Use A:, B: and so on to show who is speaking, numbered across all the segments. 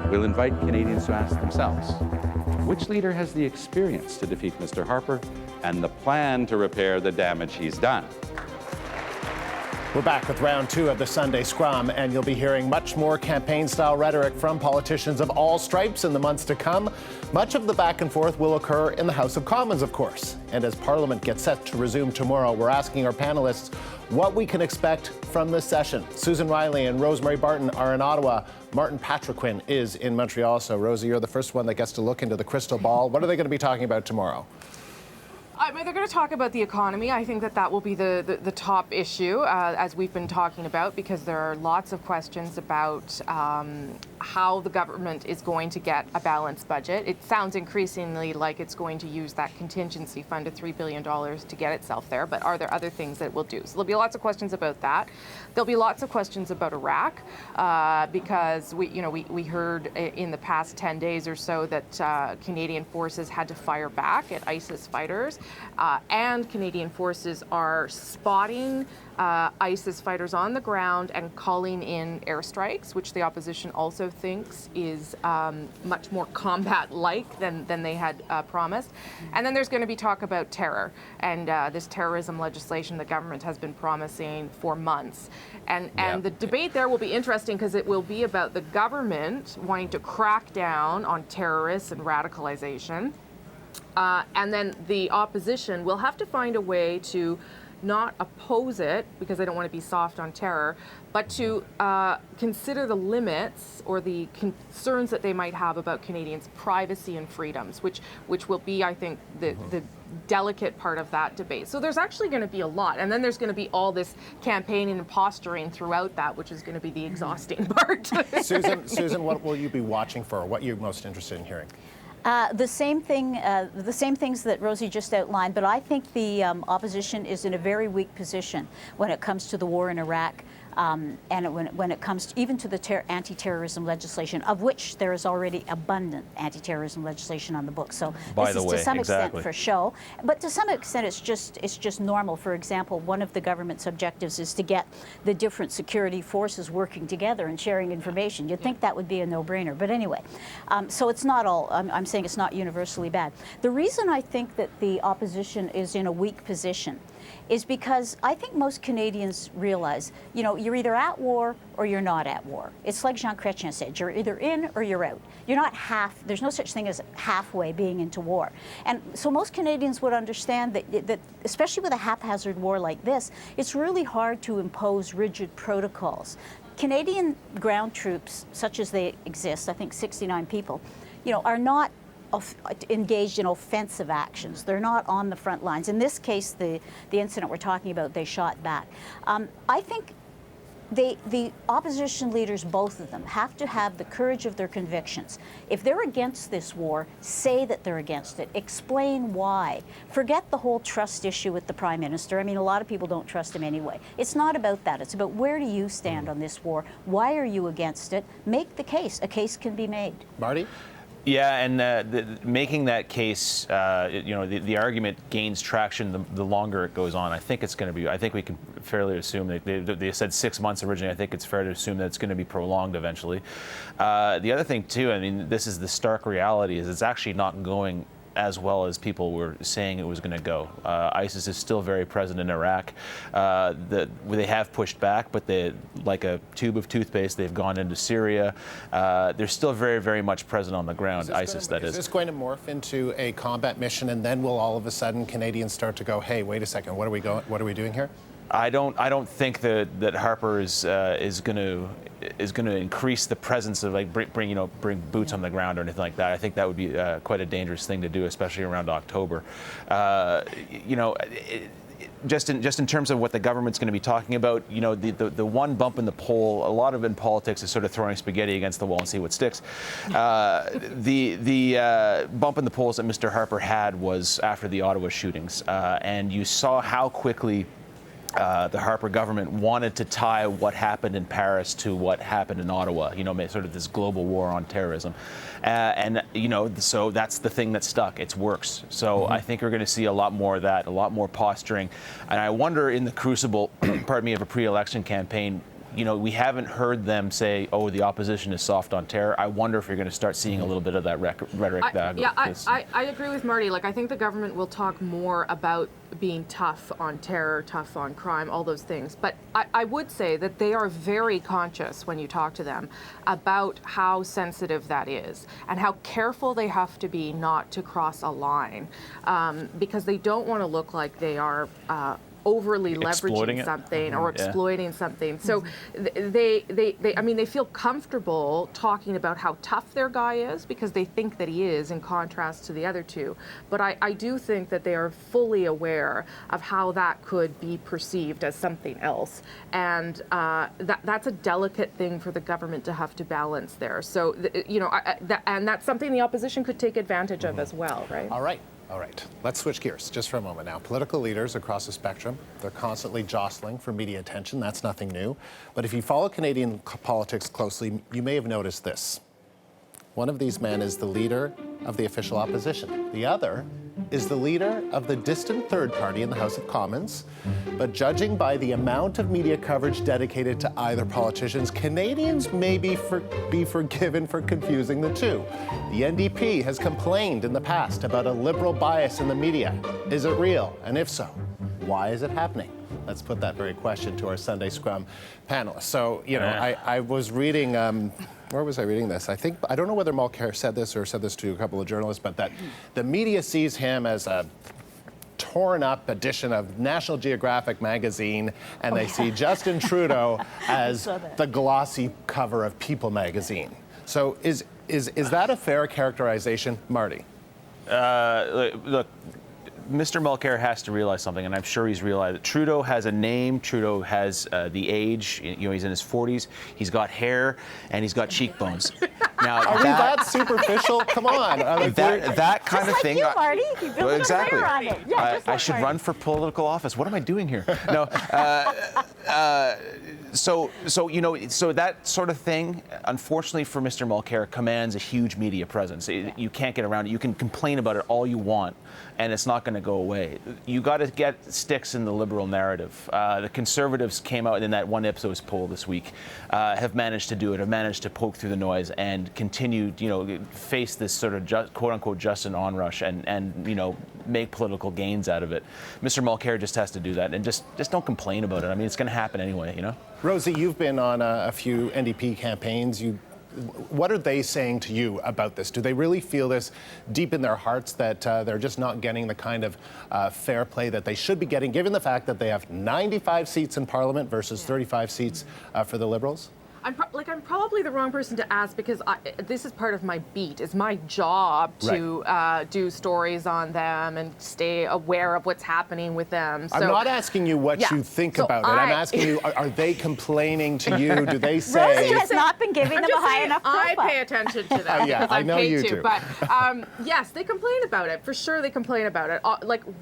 A: we'll invite Canadians to ask themselves, which leader has the experience to defeat Mr. Harper and the plan to repair the damage he's done?
B: We're back with round two of the Sunday Scrum, and you'll be hearing much more campaign-style rhetoric from politicians of all stripes in the months to come. Much of the back and forth will occur in the House of Commons, of course. And as Parliament gets set to resume tomorrow, we're asking our panelists what we can expect from this session. Susan Riley and Rosemary Barton are in Ottawa. Martin Patriquin is in Montreal. So, Rosie, you're the first one that gets to look into the crystal ball. What are they going to be talking about tomorrow?
C: I mean, they're going to talk about the economy. I think that will be the top issue, as we've been talking about, because there are lots of questions about how the government is going to get a balanced budget. It sounds increasingly like it's going to use that contingency fund of $3 billion to get itself there, but are there other things that it will do? So there'll be lots of questions about that. There'll be lots of questions about Iraq, because we heard in the past 10 days or so that Canadian forces had to fire back at ISIS fighters. And Canadian forces are spotting ISIS fighters on the ground and calling in airstrikes, which the opposition also thinks is much more combat-like than they had promised. And then there's going to be talk about terror and this terrorism legislation the government has been promising for months. And the debate there will be interesting because it will be about the government wanting to crack down on terrorists and radicalization. And then the opposition will have to find a way to not oppose it, because they don't want to be soft on terror, but to consider the limits or the concerns that they might have about Canadians' privacy and freedoms, which will be, I think, the delicate part of that debate. So there's actually going to be a lot. And then there's going to be all this campaigning and posturing throughout that, which is going to be the exhausting part.
B: Susan, what will you be watching for? What are you most interested in hearing?
D: The same things that Rosie just outlined, but I think the opposition is in a very weak position when it comes to the war in Iraq. And when it comes even to the anti-terrorism legislation, of which there is already abundant anti-terrorism legislation on the books. So this is to some extent for show, but to some extent it's just normal. For example, one of the government's objectives is to get the different security forces working together and sharing information. You'd think that would be a no-brainer, but anyway. So it's not all. I'm saying it's not universally bad. The reason I think that the opposition is in a weak position is because I think most Canadians realize, you're either at war or you're not at war. It's like Jean Chrétien said, you're either in or you're out. You're not there's no such thing as halfway being into war. And so most Canadians would understand that especially with a haphazard war like this, it's really hard to impose rigid protocols. Canadian ground troops, such as they exist, I think 69 people, are not engaged in offensive actions. They're not on the front lines. In this case, the incident we're talking about, they shot back. I think the opposition leaders, both of them, have to have the courage of their convictions. If they're against this war, say that they're against it. Explain why. Forget the whole trust issue with the Prime Minister. I mean, a lot of people don't trust him anyway. It's not about that. It's about where do you stand on this war? Why are you against it? Make the case. A case can be made.
B: Marty?
E: Yeah, and making that case, the argument gains traction the longer it goes on. I think we can fairly assume that they said 6 months originally. I think it's fair to assume that it's going to be prolonged eventually. The other thing too, I mean, this is the stark reality, is it's actually not going as well as people were saying it was going to go. ISIS is still very present in Iraq. They have pushed back, but like a tube of toothpaste, they've gone into Syria. They're still very, very much present on the ground, ISIS, that is.
B: Is this going to morph into a combat mission, and then will all of a sudden Canadians start to go, hey, wait a second, what are we doing here?
E: I don't think that Harper is going to increase the presence of bring boots on the ground or anything like that. I think that would be quite a dangerous thing to do, especially around October. Just in terms of what the government's going to be talking about, the one bump in the poll, a lot of in politics is sort of throwing spaghetti against the wall and see what sticks. The bump in the polls that Mr. Harper had was after the Ottawa shootings, and you saw how quickly the Harper government wanted to tie what happened in Paris to what happened in Ottawa, sort of this global war on terrorism. So that's the thing that stuck. It works. So I think we're going to see a lot more of that, a lot more posturing. And I wonder in the crucible, of a pre-election campaign, we haven't heard them say, "Oh, the opposition is soft on terror." I wonder if you're going to start seeing a little bit of that rhetoric.
C: I agree with Marty. Like, I think the government will talk more about being tough on terror, tough on crime, all those things. But I would say that they are very conscious when you talk to them about how sensitive that is and how careful they have to be not to cross a line, because they don't want to look like they are overly leveraging something or exploiting something. So they feel comfortable talking about how tough their guy is because they think that he is, in contrast to the other two. But I do think that they are fully aware of how that could be perceived as something else. And that's a delicate thing for the government to have to balance there. So, and that's something the opposition could take advantage of as well, right?
B: All right, let's switch gears just for a moment now. Political leaders across the spectrum, they're constantly jostling for media attention. That's nothing new. But if you follow Canadian politics closely, you may have noticed this. One of these men is the leader of the official opposition. The other is the leader of the distant third party in the House of Commons. But judging by the amount of media coverage dedicated to either politicians, Canadians may be forgiven for confusing the two. The NDP has complained in the past about a liberal bias in the media. Is it real? And if so, why is it happening? Let's put that very question to our Sunday Scrum panelists. So, I was reading, where was I reading this? I don't know whether Mulcair said this or said this to a couple of journalists, but that the media sees him as a torn up edition of National Geographic magazine, and they see Justin Trudeau as the glossy cover of People magazine. So is that a fair characterization, Marty?
E: Look, Mr. Mulcair has to realize something, and I'm sure he's realized it. Trudeau has a name. Trudeau has the age. He's in his 40s. He's got hair, and he's got cheekbones. Now,
B: are we that superficial? Come on.
E: That kind of thing.
D: You, Marty. You build
E: exactly.
D: a on it. Yeah,
E: I should run for political office. What am I doing here? No. So that sort of thing, unfortunately for Mr. Mulcair, commands a huge media presence. You can't get around it. You can complain about it all you want, and it's not going to go away. You got to get sticks in the liberal narrative. The Conservatives came out in that one Ipsos poll this week, have managed to do it, have managed to poke through the noise and continue, face this sort of quote-unquote Justin onrush and make political gains out of it. Mr. Mulcair just has to do that and just don't complain about it. I mean, it's going to happen anyway,
B: Rosie, you've been on a few NDP campaigns. What are they saying to you about this? Do they really feel this deep in their hearts that they're just not getting the kind of fair play that they should be getting, given the fact that they have 95 seats in Parliament versus 35 seats for the Liberals?
C: I'm probably the wrong person to ask because this is part of my beat. It's my job to do stories on them and stay aware of what's happening with them. So,
B: I'm not asking you what you think about it. I'm asking you, are they complaining to you? Do they say...
D: Rosie has not been giving them a high enough profile.
C: I pay attention to them because
B: I know you do.
C: But yes, they complain about it. For sure they complain about it.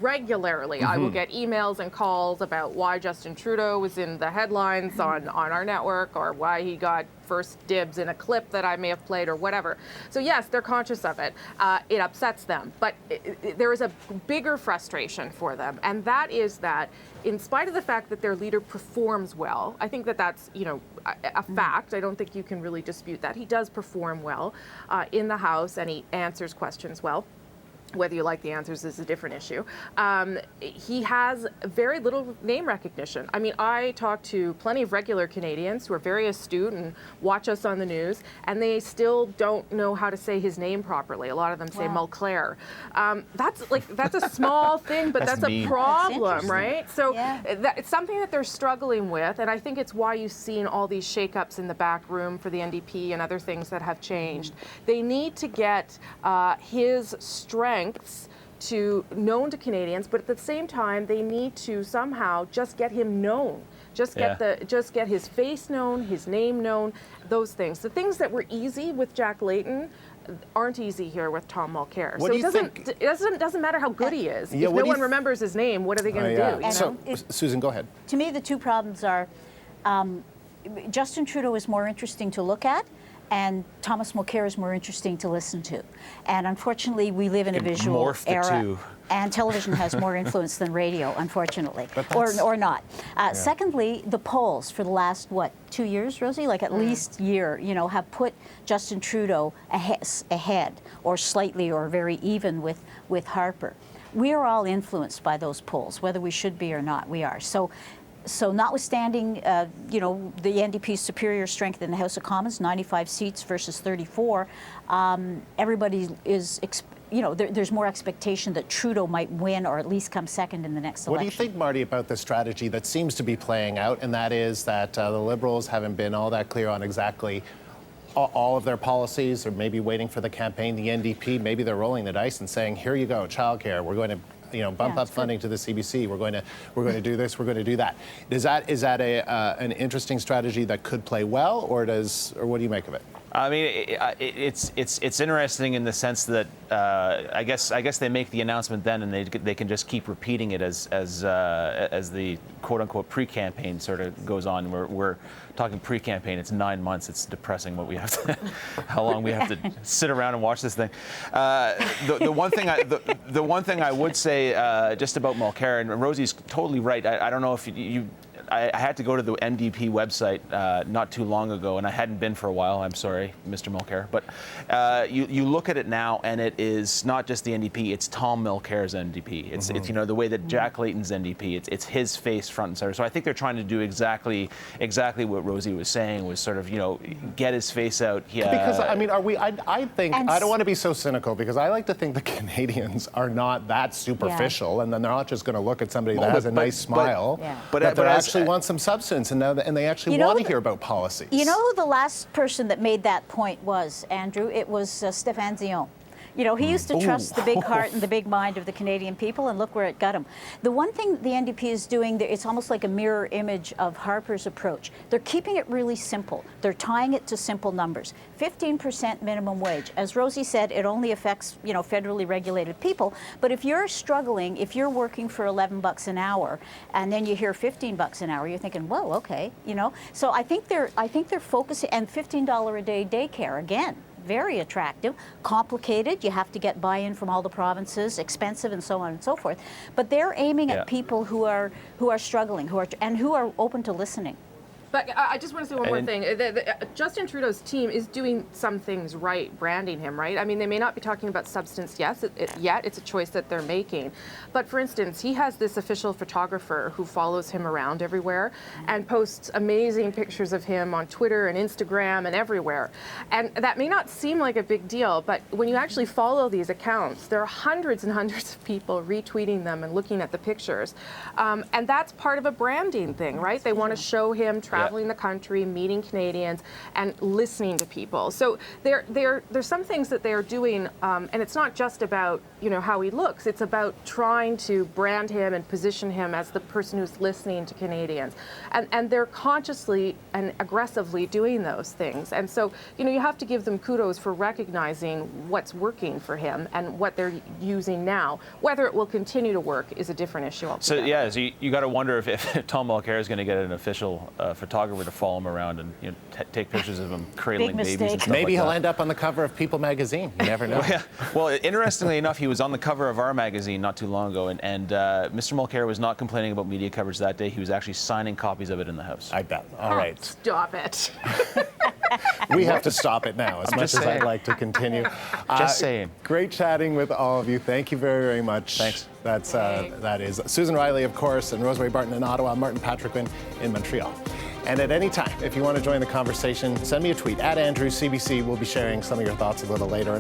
C: Regularly. I will get emails and calls about why Justin Trudeau was in the headlines on our network or why he got first dibs in a clip that I may have played or whatever. So yes, they're conscious of it. It upsets them. But there is a bigger frustration for them, and that is that in spite of the fact that their leader performs well, I think that that's, a fact. I don't think you can really dispute that. He does perform well in the House, and he answers questions well. Whether you like the answers is a different issue. He has very little name recognition. I mean, I talk to plenty of regular Canadians who are very astute and watch us on the news, and they still don't know how to say his name properly. A lot of them say Mulcair. That's a small thing, but that's a problem, right? So it's something that they're struggling with, and I think it's why you've seen all these shakeups in the back room for the NDP and other things that have changed. They need to get his strength known to Canadians, but at the same time, they need to somehow just get him known. Just get his face known, his name known, those things. The things that were easy with Jack Layton aren't easy here with Tom Mulcair. So it doesn't matter how good he is. If no one remembers his name, what are they going to do?
B: So, Susan, go ahead.
D: To me, the two problems are Justin Trudeau is more interesting to look at, and Thomas Mulcair is more interesting to listen to. And unfortunately, we live in a visual era. And television has more influence than radio, unfortunately, or not. Secondly, the polls for the last, 2 years, Rosie? Like at least year, have put Justin Trudeau ahead or slightly or very even with Harper. We are all influenced by those polls, whether we should be or not, we are. So notwithstanding, the NDP's superior strength in the House of Commons, 95 seats versus 34, everybody is, there's more expectation that Trudeau might win or at least come second in the next election.
B: What do you think, Marty, about the strategy that seems to be playing out, and that is that the Liberals haven't been all that clear on exactly all of their policies, or maybe waiting for the campaign, the NDP, maybe they're rolling the dice and saying, here you go, childcare, we're going to bump up funding to the CBC. We're going to do this. We're going to do that. Is that an interesting strategy that could play well, or what do you make of it?
E: I mean, it's interesting in the sense that I guess they make the announcement then, and they can just keep repeating it as the quote unquote pre-campaign sort of goes on. We're talking pre-campaign. It's 9 months. It's depressing what we have to, how long we have to sit around and watch this thing. The one thing I would say just about Mulcair, and Rosie's totally right. I don't know if I had to go to the NDP website not too long ago, and I hadn't been for a while. I'm sorry, Mr. Mulcair. But you look at it now, and it is not just the NDP. It's Tom Mulcair's NDP. It's the way that Jack Layton's NDP. It's his face front and center. So I think they're trying to do exactly what Rosie was saying, was sort of get his face out.
B: Because I mean, I think I don't want to be so cynical, because I like to think the Canadians are not that superficial, and then they're not just going to look at somebody that has a nice smile, but they actually want some substance, and they actually want to hear about policies.
D: You know who the last person that made that point was, Andrew? It was Stéphane Dion. He used to trust the big heart and the big mind of the Canadian people, and look where it got him. The one thing the NDP is doing, it's almost like a mirror image of Harper's approach. They're keeping it really simple. They're tying it to simple numbers. 15% minimum wage. As Rosie said, it only affects, federally regulated people. But if you're struggling, if you're working for $11 an hour, and then you hear $15 an hour, you're thinking, whoa, okay, So I think they're focusing, and $15 a day daycare again. Very attractive, complicated. You have to get buy-in from all the provinces, expensive, and so on and so forth. But they're aiming at people who are struggling, who are open to listening.
C: But I just want to say one more thing. Justin Trudeau's team is doing some things right, branding him, right? I mean, they may not be talking about substance yet. It's a choice that they're making. But for instance, he has this official photographer who follows him around everywhere and posts amazing pictures of him on Twitter and Instagram and everywhere. And that may not seem like a big deal, but when you actually follow these accounts, there are hundreds and hundreds of people retweeting them and looking at the pictures. And that's part of a branding thing, right? They want to show him traveling the country, meeting Canadians, and listening to people. So there's some things that they are doing, and it's not just about how he looks. It's about trying to brand him and position him as the person who's listening to Canadians, and they're consciously and aggressively doing those things. And so you have to give them kudos for recognizing what's working for him and what they're using now. Whether it will continue to work is a different issue altogether.
E: So you got to wonder if Tom Mulcair is going to get an official photographer to follow him around and take pictures of him cradling babies and stuff.
B: Maybe
E: like
B: he'll
E: that.
B: end up on the cover of People magazine. You never know.
E: Well, interestingly enough, he was on the cover of our magazine not too long ago, and Mr. Mulcair was not complaining about media coverage that day. He was actually signing copies of it in the House.
B: I bet. All right.
C: Stop it.
B: We have to stop it now, as much as I'd like to continue.
E: Just saying.
B: Great chatting with all of you. Thank you very, very much.
E: Thanks.
B: That is Susan Riley, of course, and Rosemary Barton in Ottawa, Martin Patrickman in Montreal. And at any time, if you want to join the conversation, send me a tweet at AndrewCBC. We'll be sharing some of your thoughts a little later.